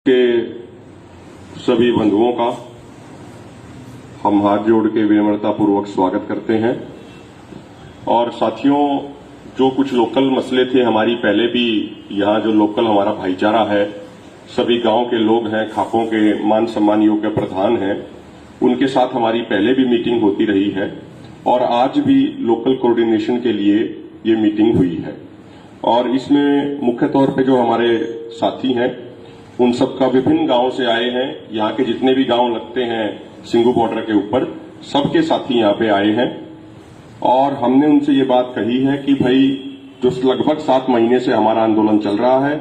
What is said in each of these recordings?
के सभी बंधुओं का हम हाथ जोड़ के विनम्रतापूर्वक स्वागत करते हैं। और साथियों, जो कुछ लोकल मसले थे हमारी पहले भी यहाँ जो लोकल हमारा भाईचारा है, सभी गांव के लोग हैं, खापों के मान सम्मान योग्य प्रधान हैं, उनके साथ हमारी पहले भी मीटिंग होती रही है और आज भी लोकल कोऑर्डिनेशन के लिए ये मीटिंग हुई है। और इसमें मुख्य तौर पे जो हमारे साथी हैं उन सबका विभिन्न गांवों से आए हैं। यहाँ के जितने भी गांव लगते हैं सिंगू बॉर्डर के ऊपर, सबके साथी यहाँ पे आए हैं और हमने उनसे ये बात कही है कि भाई जो लगभग 7 महीने से हमारा आंदोलन चल रहा है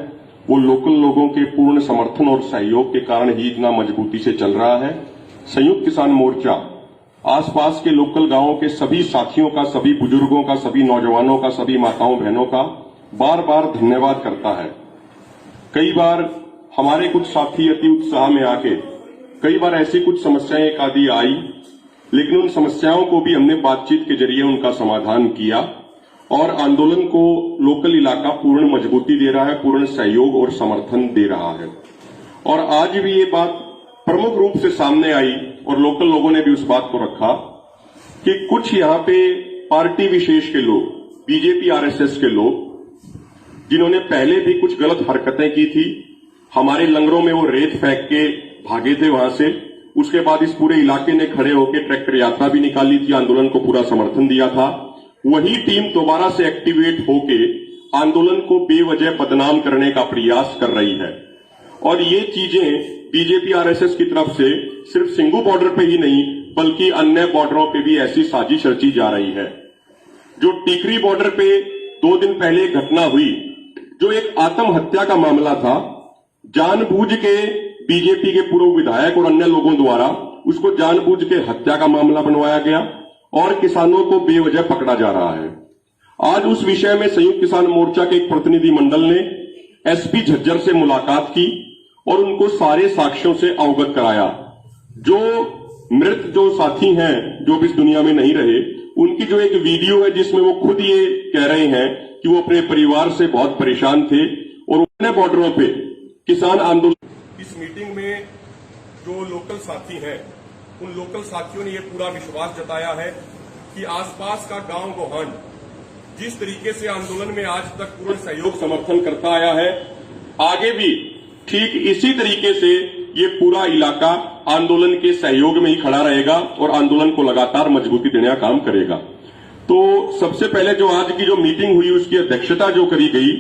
वो लोकल लोगों के पूर्ण समर्थन और सहयोग के कारण ही इतना मजबूती से चल रहा है। संयुक्त किसान मोर्चा आसपास के लोकल गांवों के सभी साथियों का, सभी बुजुर्गों का, सभी नौजवानों का, सभी माताओं बहनों का बार बार धन्यवाद करता है। कई बार हमारे कुछ साथी अति उत्साह में आके कई बार ऐसी कुछ समस्याएं एक आदि आई, लेकिन उन समस्याओं को भी हमने बातचीत के जरिए उनका समाधान किया और आंदोलन को लोकल इलाका पूर्ण मजबूती दे रहा है, पूर्ण सहयोग और समर्थन दे रहा है। और आज भी ये बात प्रमुख रूप से सामने आई और लोकल लोगों ने भी उस बात को रखा कि कुछ यहाँ पे पार्टी विशेष के लोग, बीजेपी आरएसएस के लोग, जिन्होंने पहले भी कुछ गलत हरकतें की थी, हमारे लंगरों में वो रेत फेंक के भागे थे वहां से, उसके बाद इस पूरे इलाके ने खड़े होकर ट्रैक्टर यात्रा भी निकाली थी, आंदोलन को पूरा समर्थन दिया था। वही टीम दोबारा से एक्टिवेट होके आंदोलन को बेवजह बदनाम करने का प्रयास कर रही है। और ये चीजें बीजेपी आरएसएस की तरफ से सिर्फ सिंगू बॉर्डर पे ही नहीं बल्कि अन्य बॉर्डरों पे भी ऐसी साजिश रची जा रही है। जो टीकरी बॉर्डर पे 2 दिन पहले एक घटना हुई, जो एक आत्महत्या का मामला था, जानबूझ के बीजेपी के पूर्व विधायक और अन्य लोगों द्वारा उसको जानबूझ के हत्या का मामला बनवाया गया और किसानों को बेवजह पकड़ा जा रहा है। आज उस विषय में संयुक्त किसान मोर्चा के एक प्रतिनिधि मंडल ने एसपी झज्जर से मुलाकात की और उनको सारे साक्ष्यों से अवगत कराया। जो मृत जो साथी हैं, जो भी इस दुनिया में नहीं रहे, उनकी जो एक वीडियो है जिसमें वो खुद ये कह रहे हैं कि वो अपने परिवार से बहुत परेशान थे और अन्य बॉर्डरों पे किसान आंदोलन। इस मीटिंग में जो लोकल साथी हैं, उन लोकल साथियों ने ये पूरा विश्वास जताया है कि आसपास का गांव गोहान जिस तरीके से आंदोलन में आज तक पूर्ण सहयोग समर्थन करता आया है, आगे भी ठीक इसी तरीके से ये पूरा इलाका आंदोलन के सहयोग में ही खड़ा रहेगा और आंदोलन को लगातार मजबूती देने का काम करेगा। तो सबसे पहले जो आज की जो मीटिंग हुई उसकी अध्यक्षता जो करी गई,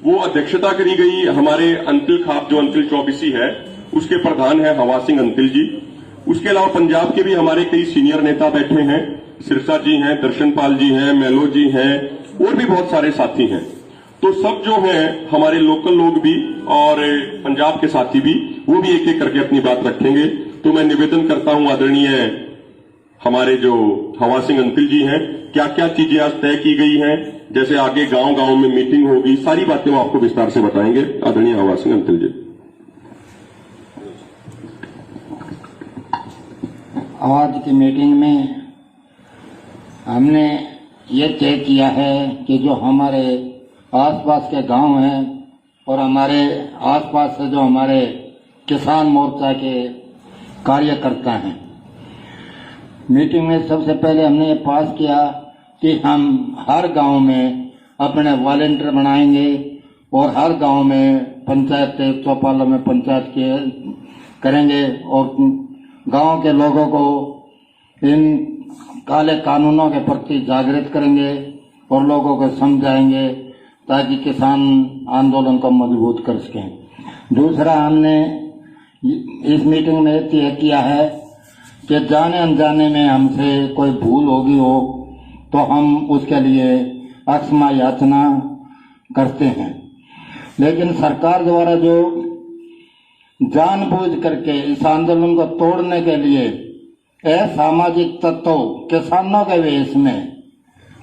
वो अध्यक्षता करी गई हमारे अंतिल खाप, जो अंतिल चौबीसी है, उसके प्रधान है हवा सिंह अंतिल जी। उसके अलावा पंजाब के भी हमारे कई सीनियर नेता बैठे हैं, सिरसा जी हैं, दर्शनपाल जी हैं, मेलो जी हैं और भी बहुत सारे साथी हैं। तो सब जो हैं हमारे लोकल लोग भी और पंजाब के साथी भी, वो भी एक एक करके अपनी बात रखेंगे। तो मैं निवेदन करता हूं आदरणीय हमारे जो हवा सिंह अंतिल जी हैं, क्या क्या चीजें आज तय की गई हैं, जैसे आगे गांव गांव में मीटिंग होगी, सारी बातें वो आपको विस्तार से बताएंगे। आदरणीय हवा सिंह अंतिल जी। आज की मीटिंग में हमने ये तय किया है कि जो हमारे आसपास के गांव हैं और हमारे आसपास से जो हमारे किसान मोर्चा के कार्यकर्ता हैं, मीटिंग में सबसे पहले हमने ये पास किया कि हम हर गांव में अपने वॉलंटियर बनाएंगे और हर गांव में पंचायत चौपालों में पंचायत के करेंगे और गांव के लोगों को इन काले कानूनों के प्रति जागृत करेंगे और लोगों को समझाएंगे ताकि किसान आंदोलन को मजबूत कर सकें। दूसरा, हमने इस मीटिंग में तय किया है कि जाने अनजाने में हमसे कोई भूल होगी हो तो हम उसके लिए क्षमा याचना करते हैं, लेकिन सरकार द्वारा जो जानबूझ करके इस आंदोलन को तोड़ने के लिए असामाजिक तत्व किसानों के वेश में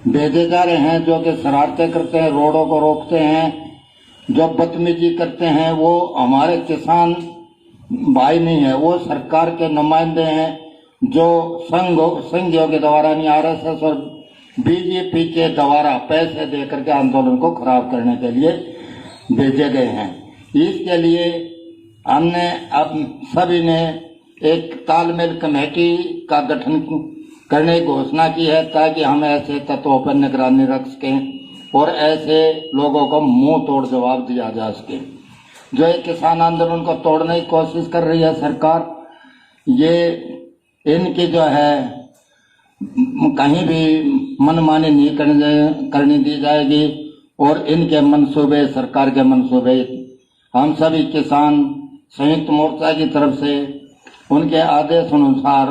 भेजे जा रहे हैं, जो कि शरारतें करते हैं, रोडों को रोकते हैं, जो बदतमीजी करते हैं, वो हमारे किसान भाई नहीं है, वो सरकार के नुमाइंदे हैं जो संघियों के द्वारा नहीं, आरएसएस और बीजेपी के द्वारा पैसे देकर के आंदोलन को खराब करने के लिए भेजे गए हैं। इसके लिए हमने अब सभी ने एक तालमेल कमेटी का गठन करने की घोषणा की है ताकि हम ऐसे तत्वों पर निगरानी रख सकें और ऐसे लोगों को मुंह तोड़ जवाब दिया जा सके। जो ये किसान आंदोलन को तोड़ने की कोशिश कर रही है सरकार, ये इनकी जो है कहीं भी मनमानी नहीं करनी दी जाएगी और इनके मंसूबे, सरकार के मंसूबे हम सभी किसान संयुक्त मोर्चा की तरफ से उनके आदेश अनुसार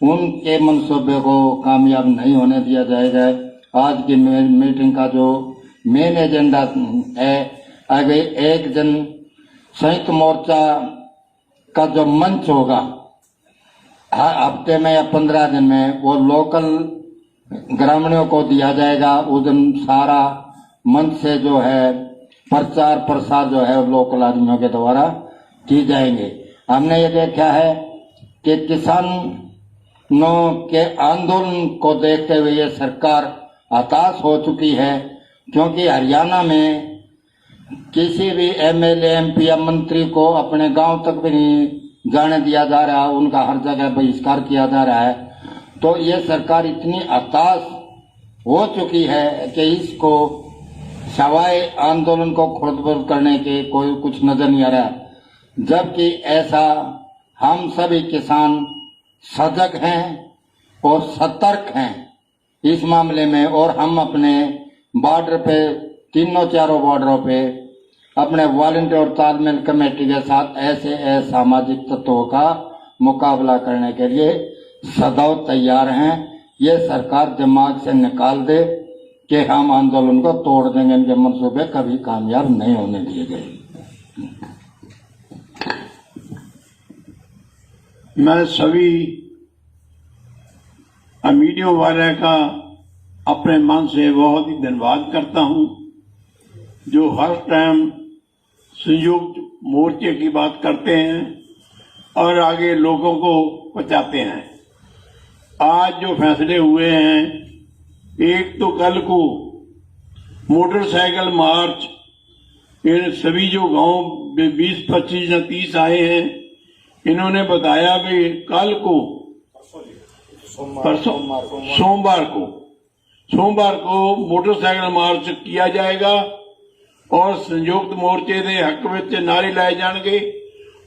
उनके मंसूबे को कामयाब नहीं होने दिया जाएगा। आज की मीटिंग का जो मेन एजेंडा है, आगे 1 जन संयुक्त मोर्चा का जो मंच होगा हर हफ्ते में या 15 दिन में, वो लोकल ग्रामीणों को दिया जाएगा। उस दिन सारा मंच से जो है प्रचार प्रसार जो है लोकल आदमियों के द्वारा की जाएंगे। हमने ये देखा है कि किसानों के आंदोलन को देखते हुए ये सरकार हताश हो चुकी है, क्योंकि हरियाणा में किसी भी एमएलए, एमपी या मंत्री को अपने गांव तक भी नहीं जाने दिया जा रहा, उनका हर जगह बहिष्कार किया जा रहा है। तो ये सरकार इतनी हताश हो चुकी है कि इसको सवाए आंदोलन को खुर्द-बुर्द करने के कोई कुछ नजर नहीं आ रहा, जबकि ऐसा हम सभी किसान सजग हैं और सतर्क हैं इस मामले में। और हम अपने बॉर्डर पे, तीनों चारों बॉर्डरों पे अपने वॉलंटियर और तालमेल कमेटी के साथ ऐसे असामाजिक तत्वों का मुकाबला करने के लिए सदैव तैयार हैं। ये सरकार दिमाग से निकाल दे कि हम आंदोलन को तोड़ देंगे, इनके मंसूबे कभी कामयाब नहीं होने दिए गए। मैं सभी मीडिया वाले का अपने मन से बहुत ही धन्यवाद करता हूं, जो हर टाइम संयुक्त मोर्चे की बात करते हैं और आगे लोगों को पहुंचाते हैं। आज जो फैसले हुए हैं, एक तो कल को मोटरसाइकिल मार्च, इन सभी जो गांव 20, 25 या 30 आए हैं, इन्होंने बताया कि कल को सोमवार को मोटरसाइकिल मार्च किया जाएगा और संयुक्त मोर्चे के हक में नारे लाए जाएंगे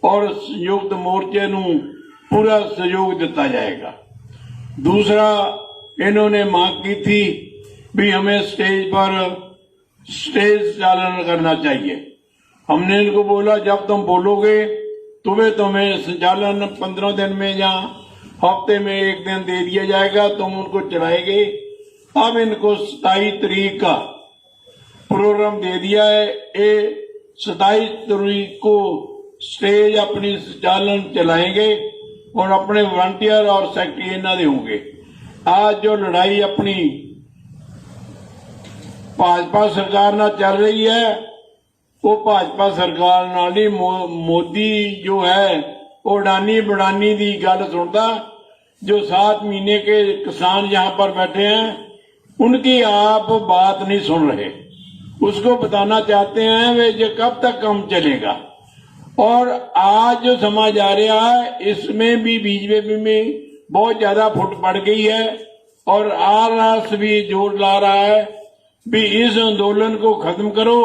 और संयुक्त मोर्चे नू पूरा सहयोग दिता जाएगा। दूसरा, इन्होंने मांग की थी भी हमें स्टेज पर स्टेज चालन करना चाहिए। हमने इनको बोला जब तुम बोलोगे तुम्हें संचालन 15 दिन में या हफ्ते में 1 दिन दे दिया जाएगा, तुम उनको चलाएंगे। अब इनको 27 तारीख का प्रोग्राम दे दिया है। ये 27 तारीख को स्टेज अपनी संचालन चलाएंगे और अपने वॉलंटियर और सेक्रेटरी इन्हों दे होंगे। आज जो लड़ाई अपनी भाजपा सरकार ना चल रही है, वो भाजपा सरकार नाल ही मोदी जो है वो अडानी बडानी की गल सुनता। जो 7 महीने के किसान यहाँ पर बैठे हैं, उनकी आप बात नहीं सुन रहे। उसको बताना चाहते हैं वे जो कब तक काम चलेगा। और आज जो समाज आ रहा है, इसमें भी बीजेपी में बहुत ज्यादा फुट पड़ गई है और आरएस भी जोर ला रहा है भी इस आंदोलन को खत्म करो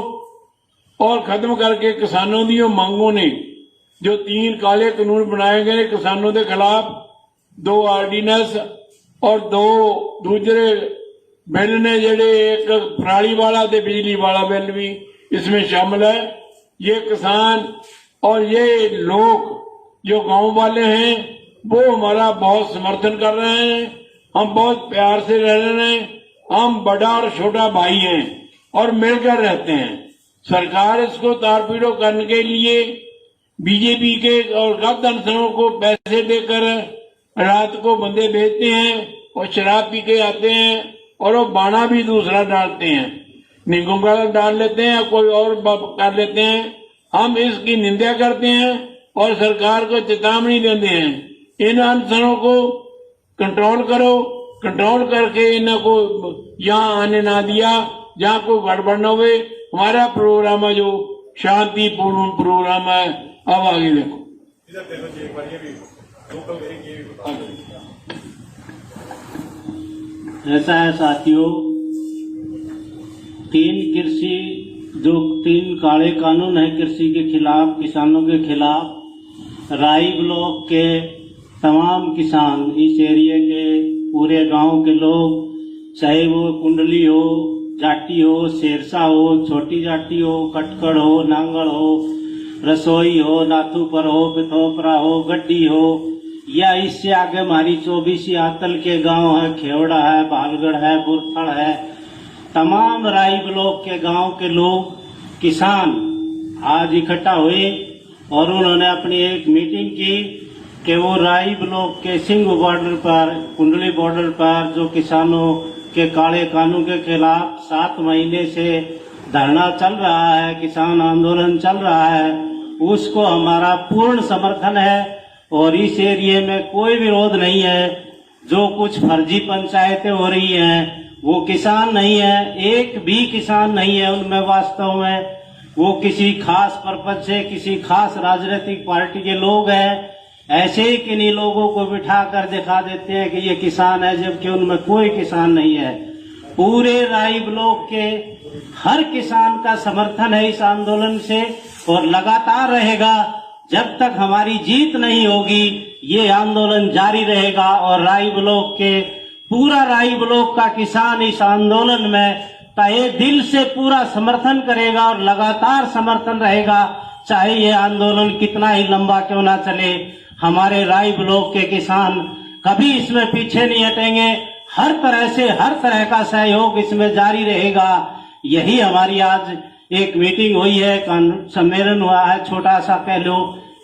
और खत्म करके किसानों दी मांगों ने जो 3 काले कानून बनाए गए किसानों के खिलाफ, 2 ऑर्डीनेंस और 2 दूसरे बिल ने, जेडे एक पराली वाला ते बिजली वाला बिल भी इसमें शामिल है। ये किसान और ये लोग जो गांव वाले हैं वो हमारा बहुत समर्थन कर रहे हैं। हम बहुत प्यार से रह रहे हैं। हम बड़ा और छोटा भाई हैं और मिलकर रहते हैं। सरकार इसको तारपीड़ो करने के लिए बीजेपी के और गठबंधनों को पैसे देकर रात को बंदे भेजते हैं और शराब पी के आते हैं और वो बाना भी दूसरा डालते हैं, नींबू का डाल लेते हैं, कोई और कर लेते हैं। हम इसकी निंदा करते हैं और सरकार को चेतावनी देते हैं इन अनशनों को कंट्रोल करो, कंट्रोल करके इनको यहाँ आने ना दिया जहाँ कोई गड़बड़ न हुए। हमारा प्रोग्राम है जो शांतिपूर्ण प्रोग्राम है, अब आगे देखो। ऐसा है साथियों, तीन काले कानून है कृषि के खिलाफ, किसानों के खिलाफ। राई ब्लॉक के तमाम किसान, इस एरिया के पूरे गांव के लोग, चाहे वो कुंडली हो, जाटी हो, शेरसा हो, छोटी जाटी हो, कटकड़ हो, नांगड़ हो, रसोई हो, नाथूपर हो, पिथोपरा हो, गड्डी हो, या इससे आगे हमारी 24 आतल के गांव है, खेवड़ा है, बालगढ़ है, बुरथड़ है। तमाम राई ब्लॉक के गांव के लोग, किसान आज इकट्ठा हुए और उन्होंने अपनी एक मीटिंग की कि वो राई ब्लॉक के सिंघ बॉर्डर पर, कुंडली बॉर्डर पर जो किसानों के काले कानून के खिलाफ 7 महीने से धरना चल रहा है, किसान आंदोलन चल रहा है, उसको हमारा पूर्ण समर्थन है और इस एरिया में कोई विरोध नहीं है। जो कुछ फर्जी पंचायतें हो रही हैं वो किसान नहीं है, एक भी किसान नहीं है उनमें वास्तव में। वो किसी खास पर्पज से, किसी खास राजनीतिक पार्टी के लोग हैं, ऐसे ही किन्हीं लोगों को बिठा कर दिखा देते हैं कि ये किसान है, जबकि उनमें कोई किसान नहीं है। पूरे राई ब्लॉक के हर किसान का समर्थन है इस आंदोलन से और लगातार रहेगा। जब तक हमारी जीत नहीं होगी ये आंदोलन जारी रहेगा और राई ब्लॉक के पूरा राई ब्लॉक का किसान इस आंदोलन में तहे दिल से पूरा समर्थन करेगा और लगातार समर्थन रहेगा, चाहे ये आंदोलन कितना ही लंबा क्यों ना चले। हमारे राई ब्लॉक के किसान कभी इसमें पीछे नहीं हटेंगे, हर तरह से हर तरह का सहयोग इसमें जारी रहेगा। यही हमारी आज एक मीटिंग हुई है, सम्मेलन हुआ है, छोटा सा कह लो,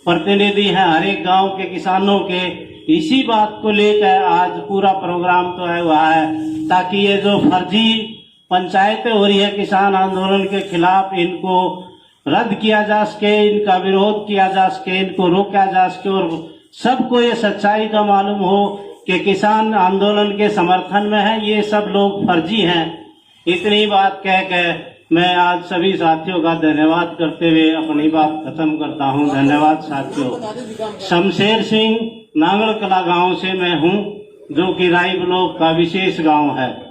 प्रतिनिधि हैं हर एक गांव के किसानों के। इसी बात को लेकर आज पूरा प्रोग्राम तो है हुआ है, ताकि ये जो फर्जी पंचायतें हो रही है किसान आंदोलन के खिलाफ, इनको रद्द किया जा सके, इनका विरोध किया जा सके, इनको रोका जा सके और सबको ये सच्चाई का मालूम हो कि किसान आंदोलन के समर्थन में है, ये सब लोग फर्जी हैं। इतनी बात कह के मैं आज सभी साथियों का धन्यवाद करते हुए अपनी बात खत्म करता हूं। धन्यवाद साथियों। शमशेर सिंह नांगड़ कला गांव से मैं हूं, जो कि राई ब्लॉक का विशेष गांव है।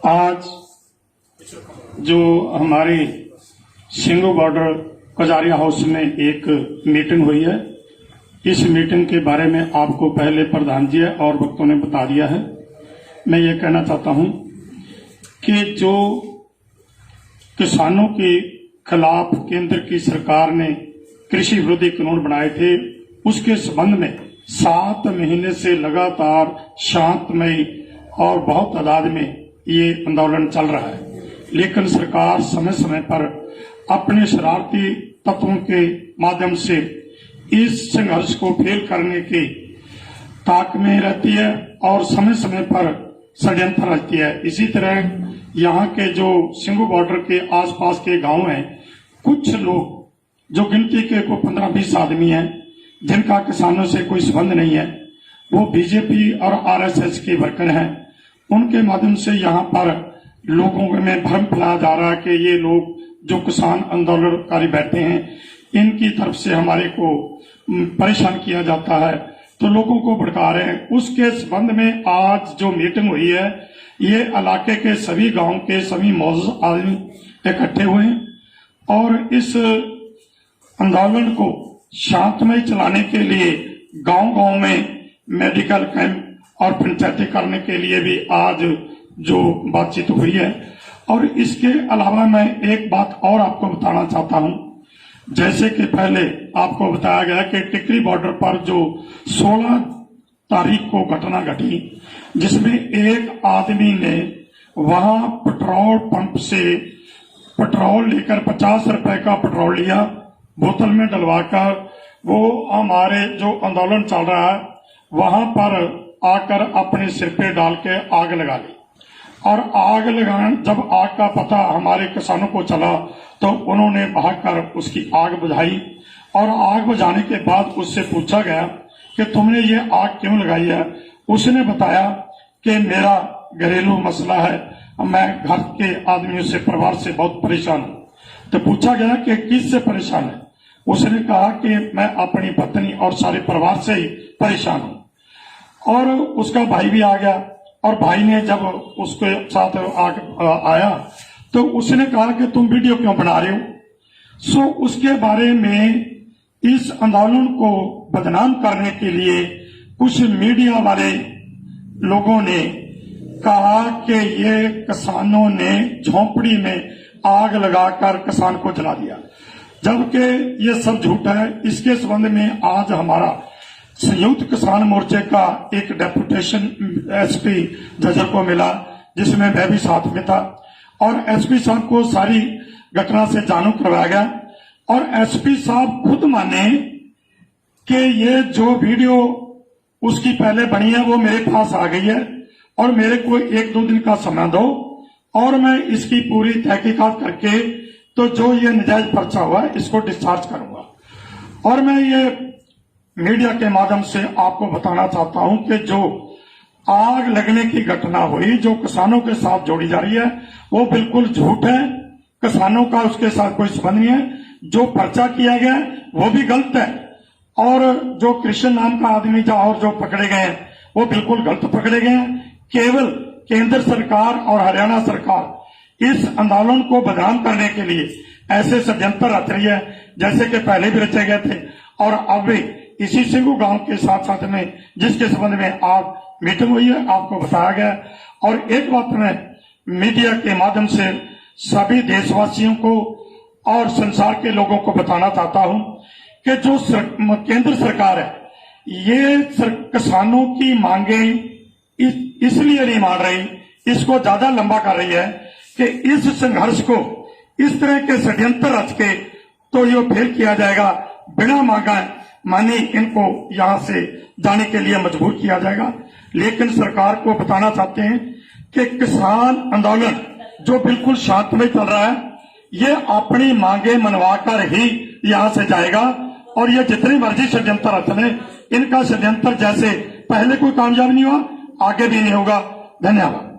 आज जो हमारी सिंघू बॉर्डर कजारिया हाउस में एक मीटिंग हुई है, इस मीटिंग के बारे में आपको पहले प्रधान जी और वक्तों ने बता दिया है। मैं ये कहना चाहता हूं कि जो किसानों के खिलाफ केंद्र की सरकार ने कृषि विरोधी कानून बनाए थे, उसके संबंध में 7 महीने से लगातार शांतमय और बहुत तादाद में ये आंदोलन चल रहा है। लेकिन सरकार समय समय पर अपने शरारती तत्वों के माध्यम से इस संघर्ष को फेल करने के ताक में रहती है और समय समय पर षड्यंत्र रहती है। इसी तरह यहाँ के जो सिंघू बॉर्डर के आसपास के गांव हैं, कुछ लोग जो गिनती के को 15-20 आदमी हैं, जिनका किसानों से कोई संबंध नहीं है, वो बीजेपी और आरएसएस के वर्कर हैं। उनके माध्यम से यहाँ पर लोगों में भ्रम फैलाया जा रहा है कि ये लोग जो किसान आंदोलनकारी बैठे हैं, इनकी तरफ से हमारे को परेशान किया जाता है, तो लोगों को भड़का रहे हैं। उसके संबंध में आज जो मीटिंग हुई है, ये इलाके के सभी गांव के सभी मौजूद आदमी इकट्ठे हुए हैं और इस आंदोलन को शांतमय चलाने के लिए गांव-गांव में मेडिकल कैंप और पंचायती करने के लिए भी आज जो बातचीत हुई है। और इसके अलावा मैं एक बात और आपको बताना चाहता हूं। जैसे कि पहले आपको बताया गया कि टिकरी बॉर्डर पर जो 16 तारीख को घटना घटी, जिसमें एक आदमी ने वहां पेट्रोल पंप से पेट्रोल लेकर 50 रुपए का पेट्रोल लिया, बोतल में डलवाकर वो हमारे जो आंदोलन चल रहा है वहां पर आकर अपने सिर पे डाल के आग लगा ली। और आग लगाने जब आग का पता हमारे किसानों को चला तो उन्होंने भागकर उसकी आग बुझाई और आग बुझाने के बाद उससे पूछा गया कि तुमने ये आग क्यों लगाई है। उसने बताया कि मेरा घरेलू मसला है मैं घर के आदमियों से, परिवार से बहुत परेशान हूं। तो पूछा गया कि किससे परेशान है? उसने कहा कि मैं अपनी पत्नी और सारे परिवार से ही परेशान हूं। और उसका भाई भी आ गया, और भाई ने जब उसके साथ आया तो उसने कहा कि तुम वीडियो क्यों बना रहे हो? उसके बारे में इस आंदोलन को बदनाम करने के लिए कुछ मीडिया वाले लोगों ने कहा कि ये किसानों ने झोंपड़ी में आग लगाकर किसान को जला दिया, जबकि ये सब झूठ है। इसके संबंध में आज हमारा संयुक्त किसान मोर्चे का एक डेपुटेशन एसपी जजर को मिला, जिसमें मैं भी साथ में था, और एसपी साहब को सारी घटना से जानू करवाया गया। और एसपी साहब खुद माने कि ये जो वीडियो उसकी पहले बनी है वो मेरे पास आ गई है, और मेरे को 1-2 दिन का समय दो और मैं इसकी पूरी तहकीकात करके तो जो ये नजायज पर्चा हुआ है इसको डिस्चार्ज करूंगा। और मैं ये मीडिया के माध्यम से आपको बताना चाहता हूं कि जो आग लगने की घटना हुई, जो किसानों के साथ जोड़ी जा रही है, वो बिल्कुल झूठ है। किसानों का उसके साथ कोई संबंध नहीं है। जो पर्चा किया गया वो भी गलत है, और जो कृष्ण नाम का आदमी और जो पकड़े गए हैं वो बिल्कुल गलत पकड़े गए हैं। केवल केंद्र सरकार और हरियाणा सरकार इस आंदोलन को बदनाम करने के लिए ऐसे षड्यंत्र रच रही है, जैसे कि पहले भी रचे गए थे, और अब भी इसी सिंगू गांव के साथ साथ में जिसके संबंध में आज मीटिंग हुई है आपको बताया गया। और एक बात मैं मीडिया के माध्यम से सभी देशवासियों को और संसार के लोगों को बताना चाहता हूं कि जो केंद्र सरकार है ये किसानों की मांगे इसलिए नहीं मान रही, इसको ज्यादा लंबा कर रही है कि इस संघर्ष को इस तरह के षड्यंत्र रच के तो ये फेल किया जाएगा, बिना माने इनको यहां से जाने के लिए मजबूर किया जाएगा। लेकिन सरकार को बताना चाहते हैं कि किसान आंदोलन जो बिल्कुल शांतमय चल रहा है, ये अपनी मांगे मनवाकर ही यहां से जाएगा, और ये जितनी मर्जी षड्यंत्र रचने, इनका षड्यंत्र जैसे पहले कोई कामयाब नहीं हुआ, आगे भी नहीं होगा। धन्यवाद।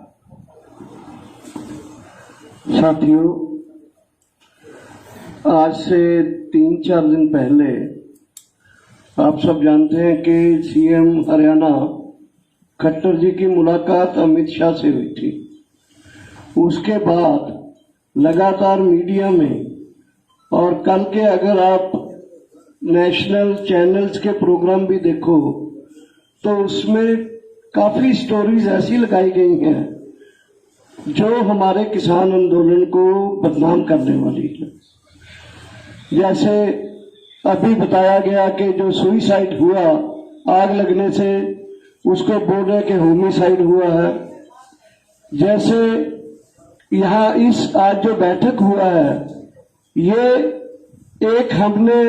साथियों, आज से 3-4 दिन पहले आप सब जानते हैं कि सीएम हरियाणा खट्टर जी की मुलाकात अमित शाह से हुई थी। उसके बाद लगातार मीडिया में, और कल के अगर आप नेशनल चैनल्स के प्रोग्राम भी देखो तो उसमें काफी स्टोरीज ऐसी लगाई गई हैं जो हमारे किसान आंदोलन को बदनाम करने वाली है। जैसे अभी बताया गया कि जो सुइसाइड हुआ आग लगने से, उसको बोल रहे कि होमिसाइड हुआ है। जैसे यहाँ इस आज जो बैठक हुआ है, ये एक हमने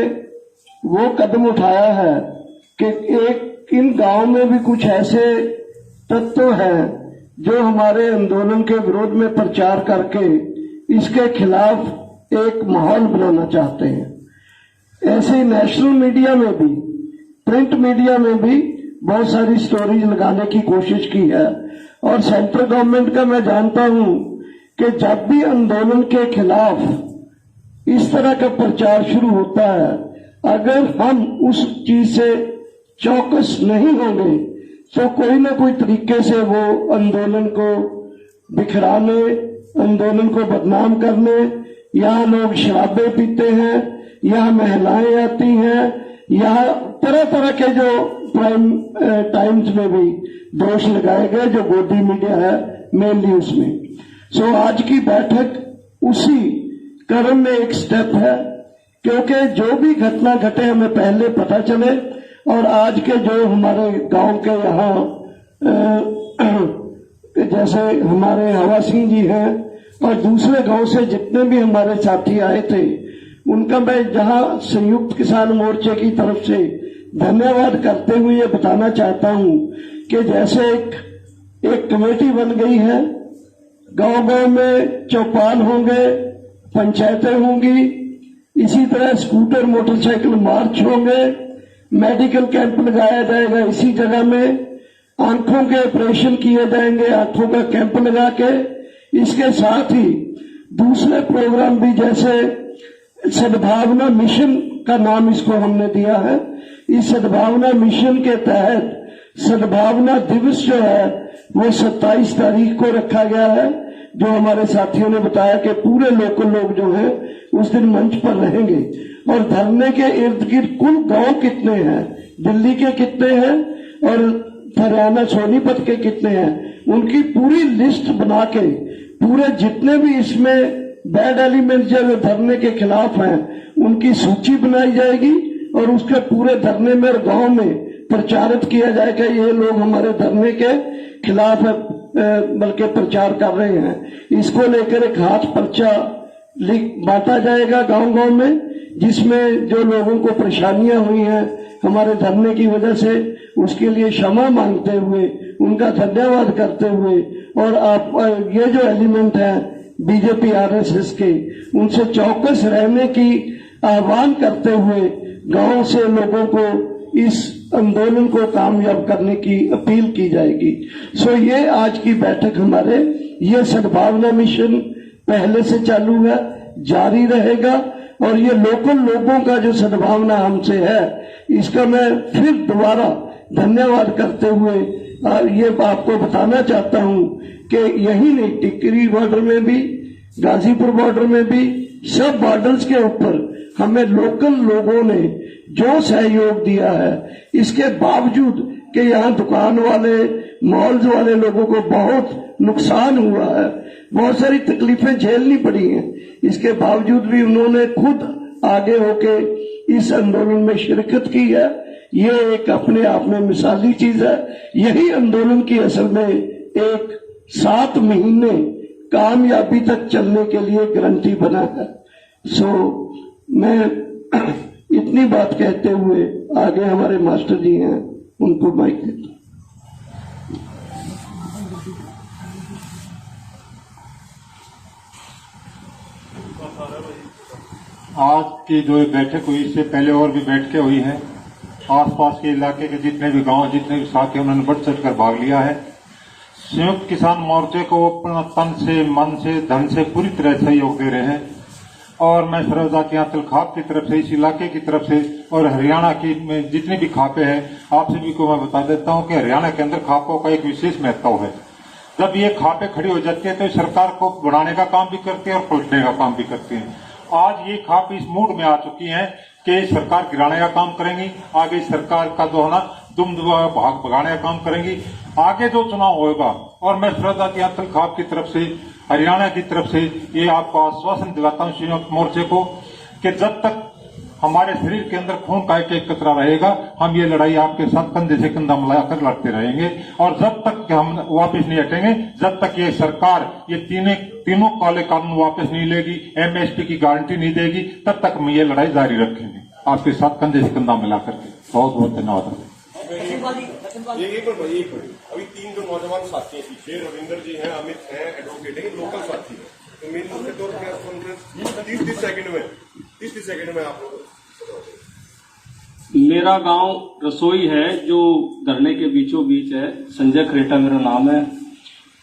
वो कदम उठाया है कि एक इन गांव में भी कुछ ऐसे तत्व हैं जो हमारे आंदोलन के विरोध में प्रचार करके इसके खिलाफ एक माहौल बनाना चाहते हैं। ऐसे नेशनल मीडिया में भी, प्रिंट मीडिया में भी बहुत सारी स्टोरीज लगाने की कोशिश की है। और सेंट्रल गवर्नमेंट का मैं जानता हूं कि जब भी आंदोलन के खिलाफ इस तरह का प्रचार शुरू होता है, अगर हम उस चीज से चौकस नहीं होंगे तो कोई ना कोई तरीके से वो आंदोलन को बिखराने, आंदोलन को बदनाम करने, यहाँ लोग शराबे पीते हैं, यहाँ महिलाएं आती हैं, यहाँ तरह तरह के जो प्राइम टाइम्स में भी दोष लगाए गए, जो गोदी मीडिया है मेनली उसमें। सो आज की बैठक उसी क्रम में एक स्टेप है, क्योंकि जो भी घटना घटे हमें पहले पता चले, और आज के जो हमारे गांव के यहाँ जैसे हमारे हवा सिंह जी हैं और दूसरे गांव से जितने भी हमारे साथी आए थे, उनका मैं जहां संयुक्त किसान मोर्चे की तरफ से धन्यवाद करते हुए ये बताना चाहता हूं कि जैसे एक कमेटी बन गई है, गांव गांव में चौपाल होंगे, पंचायतें होंगी, इसी तरह स्कूटर मोटरसाइकिल मार्च होंगे, मेडिकल कैंप लगाया जाएगा इसी जगह में, आंखों के ऑपरेशन किए जाएंगे, आंखों का कैंप लगा के इसके साथ ही दूसरे प्रोग्राम भी, जैसे सद्भावना मिशन का नाम इसको हमने दिया है। इस सद्भावना मिशन के तहत सद्भावना दिवस जो है वो 27 तारीख को रखा गया है, जो हमारे साथियों ने बताया कि पूरे लोकल लोग जो हैं उस दिन मंच पर रहेंगे। और धरने के इर्द गिर्द कुल गांव कितने हैं, दिल्ली के कितने हैं और हरियाणा सोनीपत के कितने हैं, उनकी पूरी लिस्ट बना के पूरे जितने भी इसमें बैड एलिमेंट जो धरने के खिलाफ हैं उनकी सूची बनाई जाएगी और उसके पूरे धरने में और गांव में प्रचारित किया जाएगा। ये लोग हमारे धरने के खिलाफ बल्कि प्रचार कर रहे हैं। इसको लेकर एक हाथ पर्चा बांटा जाएगा गांव गांव में, जिसमें जो लोगों को परेशानियां हुई हैं हमारे धरने की वजह से, उसके लिए क्षमा मांगते हुए, उनका धन्यवाद करते हुए, और आप ये जो एलिमेंट है बीजेपी आरएसएस के, उनसे चौकस रहने की आह्वान करते हुए गांव से लोगों को इस आंदोलन को कामयाब करने की अपील की जाएगी। सो ये आज की बैठक हमारे, ये सद्भावना मिशन पहले से चालू है, जारी रहेगा, और ये लोकल लोगों का जो सद्भावना हमसे है इसका मैं फिर दोबारा धन्यवाद करते हुए ये आपको बताना चाहता हूं कि यही नहीं, टिकरी बॉर्डर में भी, गाजीपुर बॉर्डर में भी, सब बॉर्डर्स के ऊपर हमें लोकल लोगों ने जो सहयोग दिया है, इसके बावजूद कि यहाँ दुकान वाले, मॉल्स वाले लोगों को बहुत नुकसान हुआ है, बहुत सारी तकलीफें झेलनी पड़ी हैं, इसके बावजूद भी उन्होंने खुद आगे होके इस आंदोलन में शिरकत की है। ये एक अपने आप में मिसाली चीज है। यही आंदोलन की असल में एक 7 महीने कामयाबी तक चलने के लिए गारंटी बना है। सो मैं इतनी बात कहते हुए आगे हमारे मास्टर जी हैं, उनको माइक देता हूं। आज की जो बैठक हुई, इससे पहले और भी बैठकें हुई हैं। आसपास के इलाके के जितने भी गांव, जितने भी साथी, उन्होंने बढ़ चढ़ कर भाग लिया है। संयुक्त किसान मोर्चे को अपना तन से, मन से, धन से पूरी तरह सहयोग दे रहे हैं। और मैं सर्वजातीय तिलखाप की तरफ से, इस इलाके की तरफ से और हरियाणा की में जितनी भी खापें हैं, आप सभी को मैं बता देता हूं कि हरियाणा के अंदर खापों का एक विशेष महत्व है। जब ये खापें खड़ी हो जाती है तो सरकार को बढ़ाने का काम भी करती है और पलटने का काम भी करती है। आज ये खाप इस मूड में आ चुकी है कि सरकार गिराने का काम करेंगी, आगे सरकार का जो है ना दुम भाग भगाने का काम करेंगी। आगे जो चुनाव होगा, और मैं सर्वजातीय तिलखाप की तरफ से, हरियाणा की तरफ से ये आपको आश्वासन दिलाता हूं संयुक्त मोर्चे को कि जब तक हमारे शरीर के अंदर खून का एक कतरा रहेगा, हम ये लड़ाई आपके साथ कंधे से कंधा मिलाकर लड़ते रहेंगे। और जब तक हम वापस नहीं हटेंगे, जब तक ये सरकार ये तीनों काले कानून वापस नहीं लेगी, एमएसपी की गारंटी नहीं देगी, तब तक हम ये लड़ाई जारी रखेंगे आपके साथ कंधे से कंधा मिलाकर के। बहुत बहुत धन्यवाद। एक मिनट, अभी 3 जो नौजवान साथी हैं पीछे, रविंदर जी हैं, अमित हैं, एडवोकेट हैं, लोकल साथी हैं, तो मेन मुद्दे तौर प्रेस कॉन्फ्रेंस 30 सेकंड में आप लोग। मेरा गांव रसोई है जो धरने के बीचों बीच है। संजय खरेटा मेरा नाम है।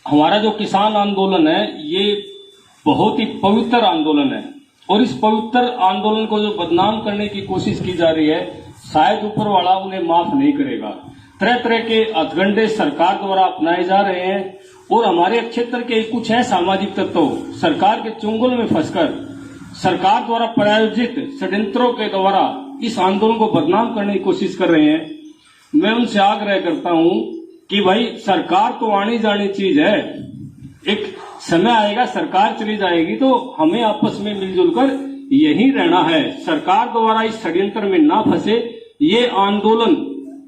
हमारा जो किसान आंदोलन है ये बहुत ही पवित्र आंदोलन है, और इस पवित्र आंदोलन को जो बदनाम करने की कोशिश की जा रही है, शायद ऊपर वाला उन्हें माफ नहीं करेगा। तरह तरह के हथकंडे सरकार द्वारा अपनाए जा रहे हैं, और हमारे क्षेत्र के कुछ हैं सामाजिक तत्व सरकार के चुंगल में फंसकर सरकार द्वारा प्रायोजित षड्यंत्रों के द्वारा इस आंदोलन को बदनाम करने की कोशिश कर रहे हैं। मैं उनसे आग्रह करता हूं कि भाई सरकार तो आनी जानी चीज है, एक समय आएगा सरकार चली जाएगी, तो हमें आपस में मिलजुल कर यही रहना है। सरकार द्वारा इस षड्यंत्र में ना फंसे। ये आंदोलन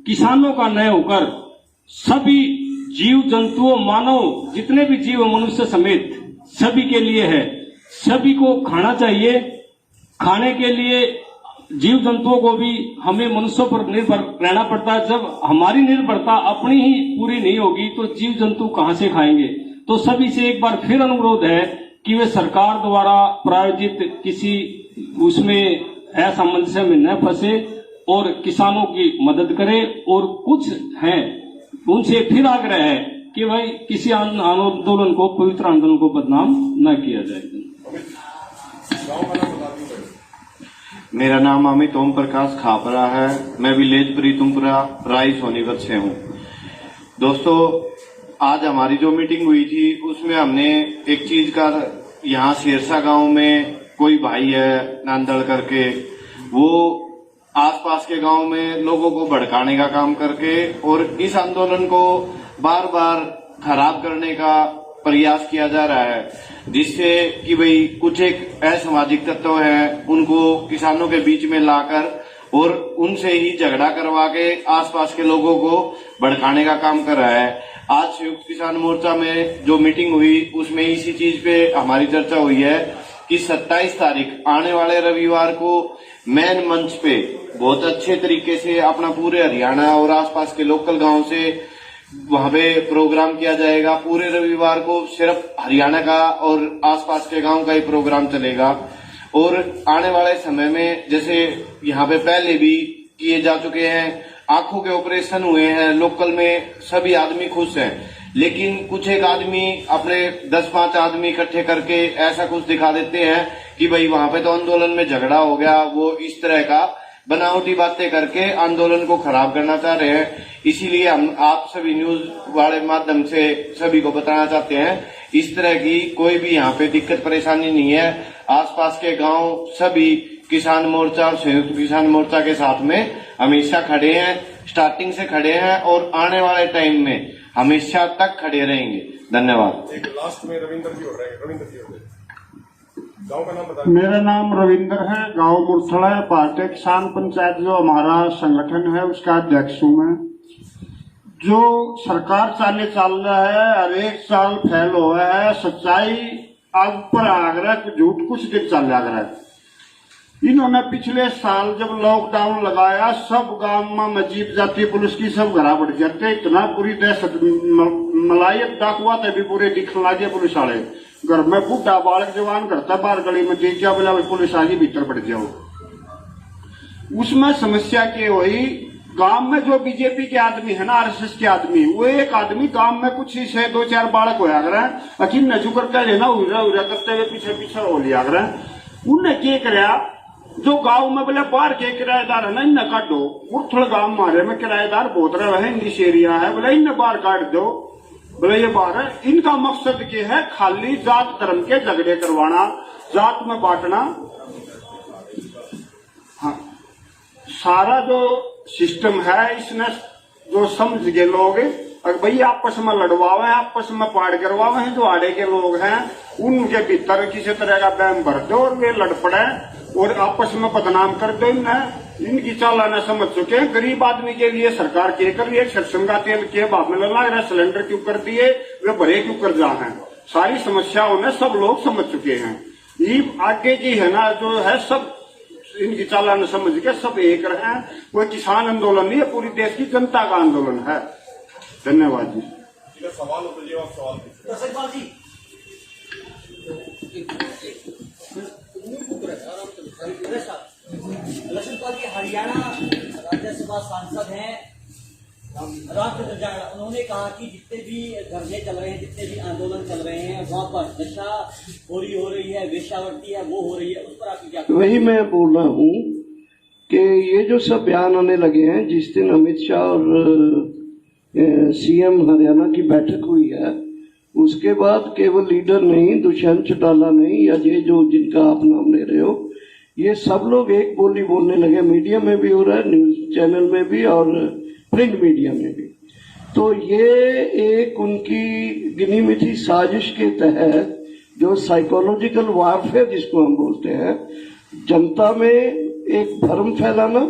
किसानों का न होकर सभी जीव जंतुओं, मानव, जितने भी जीव, मनुष्य समेत सभी के लिए है। सभी को खाना चाहिए। खाने के लिए जीव जंतुओं को भी हमें मनुष्यों पर निर्भर रहना पड़ता है। जब हमारी निर्भरता अपनी ही पूरी नहीं होगी तो जीव जंतु कहां से खाएंगे। तो सभी से एक बार फिर अनुरोध है कि वे सरकार द्वारा प्रायोजित किसी उसमें असमंजस में न फंसे और किसानों की मदद करें। और कुछ हैं उनसे फिर आग्रह है कि भाई किसी आंदोलन को, पवित्र आंदोलन को बदनाम न किया जाए। मेरा नाम अमित ओम प्रकाश खापरा है। मैं विलेज प्रीतमपुरा राय सोनीपत से हूँ। दोस्तों, आज हमारी जो मीटिंग हुई थी उसमें हमने एक चीज का, यहाँ शेरसा गांव में कोई भाई है नांदड़ करके, वो आसपास के गांव में लोगों को भड़काने का काम करके और इस आंदोलन को बार बार खराब करने का प्रयास किया जा रहा है, जिससे कि भाई कुछ एक असामाजिक तत्व हैं उनको किसानों के बीच में लाकर और उनसे ही झगड़ा करवा के आसपास के लोगों को भड़काने का काम कर रहा है। आज संयुक्त किसान मोर्चा में जो मीटिंग हुई उसमें इसी चीज पे हमारी चर्चा हुई है कि 27 तारीख आने वाले रविवार को मैन मंच पे बहुत अच्छे तरीके से अपना पूरे हरियाणा और आसपास के लोकल गांव से वहां पे प्रोग्राम किया जाएगा। पूरे रविवार को सिर्फ हरियाणा का और आसपास के गांव का ही प्रोग्राम चलेगा और आने वाले समय में जैसे यहाँ पे पहले भी किए जा चुके हैं, आंखों के ऑपरेशन हुए हैं, लोकल में सभी आदमी खुश हैं, लेकिन कुछ एक आदमी अपने 10-5 आदमी इकट्ठे करके ऐसा कुछ दिखा देते हैं कि भाई वहां पे तो आंदोलन में झगड़ा हो गया, वो इस तरह का बनावटी बातें करके आंदोलन को खराब करना चाह रहे हैं। इसीलिए हम आप सभी न्यूज वाले माध्यम से सभी को बताना चाहते हैं, इस तरह की कोई भी यहाँ पे दिक्कत परेशानी नहीं है। आसपास के गांव सभी किसान मोर्चा और संयुक्त किसान मोर्चा के साथ में हमेशा खड़े हैं, स्टार्टिंग से खड़े हैं और आने वाले टाइम में हमेशा तक खड़े रहेंगे। धन्यवाद। एक लास्ट में रविंद्र जी हो रहे हैं। रविंद्र जी हो रहे हैं, गांव का नाम बता। मेरा नाम रविंद्र है, गांव मुरथड़ा है। भारतीय किसान पंचायत जो हमारा संगठन है उसका अध्यक्ष हूँ मैं। जो सरकार चल रहा है, हर एक साल फैल हुआ है, सच्चाई आज ऊपर आगरा, झूठ कुछ दिन चल रहा है। इन्होंने पिछले साल जब लॉकडाउन लगाया, सब गांव में जीप जाती पुलिस की, सब घरा बढ़ जाते, इतना पूरी दहशत मलायत डाकुआ तभी पूरे दिखने लगे पुलिस वाले। घर में बूढ़ा बालक जवान करता बाहर गली में देख क्या बोला पुलिस आगे भीतर बढ़ जाओ। उसमें समस्या क्या हुई, गांव में जो बीजेपी के आदमी है ना, आरएसएस के आदमी, वो एक आदमी गांव में कुछ से 2-4 बालक होया कर अखिन नजू करके ना उरा करते हुए पीछे पीछे हो लिया कर। उनने क्या कराया, जो गांव में बोले बाहर के किराएदार है ना, इन्हें काटो। मुरथड़ गांव मारे में किराएदार बहुत रहे हैं, इंग्लिश एरिया है, बोले इन्हें बाहर काट दो। बोले ये बाहर है, इनका मकसद क्या है, खाली जात धर्म के झगड़े करवाना, जात में बांटना। हाँ, सारा जो सिस्टम है इसने जो समझ गए लोग, अगर भाई आपस में लड़वावे, आपस में पाड़ करवावे हैं, जो आड़े के लोग हैं उनके भीतर किसी तरह का बैम भर दो और वे लड़ पड़े और आपस में बदनाम कर दो। इनकी चालाना समझ चुके हैं। गरीब आदमी के लिए सरकार क्या कर रही है, सरसों का तेल के भाव में लगा रहा, सिलेंडर क्यों कर दिए, वे भरे क्यों कर जा है, सारी समस्याओं में सब लोग समझ चुके हैं। ये आगे की है ना जो है, सब इनकी चालाना समझ के सब एक रहे हैं। कोई किसान आंदोलन नहीं है, पूरी देश की जनता का आंदोलन है। धन्यवाद जी। सवाल हो तो आप सवाल हरियाणा राज्यसभा सांसद हैं रामचंद्र जाट, उन्होंने कहा कि जितने भी धरने चल रहे हैं, जितने भी आंदोलन चल रहे हैं, वहाँ पर नशा हो रही है, वेश्यावृत्ति है, वो हो रही है, उस पर आप क्या? वही मैं बोल रहा हूँ कि ये जो सब बयान आने लगे हैं, जिस दिन अमित शाह और सीएम हरियाणा की बैठक हुई है, उसके बाद केवल लीडर नहीं, दुष्यंत चौटाला नहीं, या ये जो जिनका आप नाम ले रहे हो, ये सब लोग एक बोली बोलने लगे। मीडिया में भी हो रहा है, न्यूज चैनल में भी और प्रिंट मीडिया में भी। तो ये एक उनकी गिनी मिथी साजिश के तहत जो साइकोलॉजिकल वारफेयर जिसको हम बोलते हैं, जनता में एक भ्रम फैलाना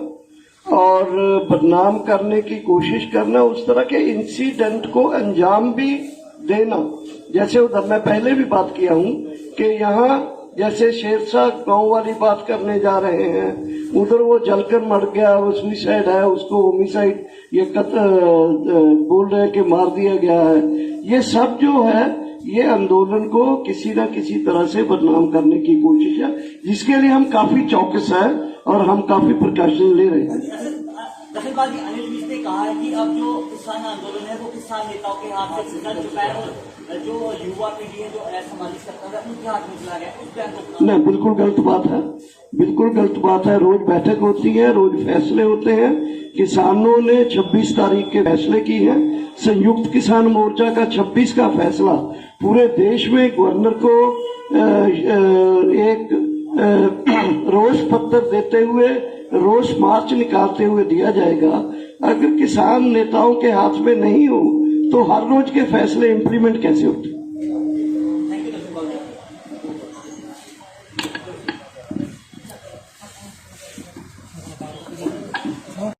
और बदनाम करने की कोशिश करना, उस तरह के इंसिडेंट को अंजाम भी देना। जैसे उधर मैं पहले भी बात किया हूं कि यहाँ जैसे शेरशाह गांव वाली बात करने जा रहे हैं, उधर वो जलकर मर गया, वो सुसाइड है, उसको होमिसाइड ये बोल रहे हैं कि मार दिया गया है। ये सब जो है ये आंदोलन को किसी न किसी तरह से बदनाम करने की कोशिश है, जिसके लिए हम काफी चौकस है और हम काफी प्रिकॉशन ले रहे हैं। दखलबाजी अनिल विज ने कहा है कि अब जो किसान आंदोलन है वो किसान नेताओं के हाथ से गुजर चुका है और जो युवा पीढ़ी है जो असामाजिक सत्ता है उनके हाथ में चला गया उस पर आपको नहीं, बिल्कुल गलत बात है, बिल्कुल गलत बात है। रोज बैठक होती है, रोज फैसले होते हैं। किसानों ने 26 तारीख के फैसले की है। संयुक्त किसान मोर्चा का 26 का फैसला पूरे देश में गवर्नर को एक रोष पत्र देते हुए, रोष मार्च निकालते हुए दिया जाएगा। अगर किसान नेताओं के हाथ में नहीं हो तो हर रोज के फैसले इम्प्लीमेंट कैसे होते?